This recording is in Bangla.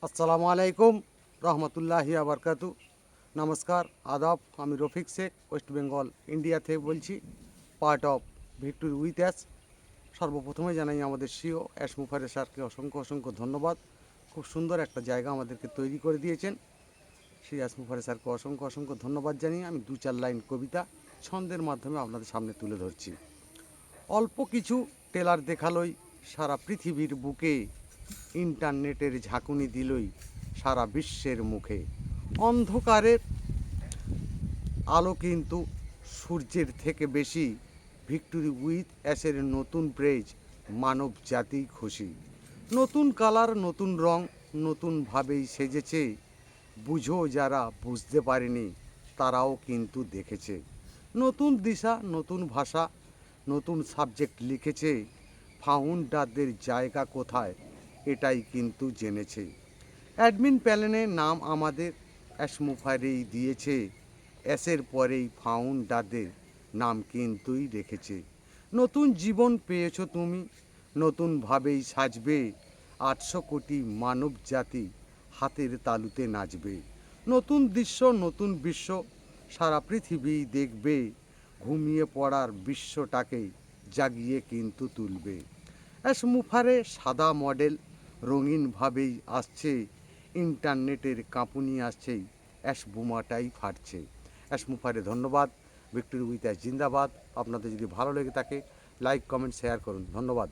আসসালামু আলাইকুম রহমতুল্লাহি আবরকাতু। নমস্কার, আদাব। আমি Rafiq Sheikh, West Bengal India থেকে বলছি, part of victory with us. সর্বপ্রথমে জানাই আমাদের সিও অ্যাশ মুফারে স্যারকে অসংখ্য অসংখ্য ধন্যবাদ। খুব সুন্দর একটা জায়গা আমাদেরকে তৈরি করে দিয়েছেন। সেই অ্যাশ মুফারে স্যারকে অসংখ্য অসংখ্য ধন্যবাদ জানিয়ে আমি দু চার লাইন কবিতা ছন্দের মাধ্যমে আপনাদের সামনে তুলে ধরছি। অল্প কিছু টেলার দেখালই সারা পৃথিবীর বুকে, ইন্টারনেটের ঝাঁকুনি দিলই সারা বিশ্বের মুখে। অন্ধকারের আলো কিন্তু সূর্যের থেকে বেশি। ভিক্টোরি উইথ অ্যাসের নতুন প্রেজ, মানব জাতি খুশি। নতুন কালার, নতুন রং, নতুনভাবেই সেজেছে। বুঝো যারা বুঝতে পারেনি, তারাও কিন্তু দেখেছে। নতুন দিশা, নতুন ভাষা, নতুন সাবজেক্ট লিখেছে। ফাউন্ডারদের জায়গা কোথায়, এটাই কিন্তু জেনেছে। অ্যাডমিন প্যানেলে নাম আমাদের অ্যাশমুফারেই দিয়েছে। অ্যাসের পরেই ফাউন্ডারদের নাম কিন্তুই রেখেছে। নতুন জীবন পেয়েছো তুমি, নতুনভাবেই সাজবে। 800 কোটি মানব জাতি হাতের তালুতে নাচবে। নতুন দৃশ্য, নতুন বিশ্ব, সারা পৃথিবী দেখবে। ঘুমিয়ে পড়ার বিশ্বটাকে জাগিয়ে কিন্তু তুলবে। অ্যাশমুফারে সাদা মডেল রঙিনভাবেই আসছে। ইন্টারনেটের কাঁপুনি আসছেই, অ্যাশ বোমাটাই ফাটছে। অ্যাশমুফারে ধন্যবাদ। ভিক্টোরি উইথ অ্যাশ জিন্দাবাদ। আপনাদের যদি ভালো লেগে থাকে, লাইক, কমেন্ট, শেয়ার করুন। ধন্যবাদ।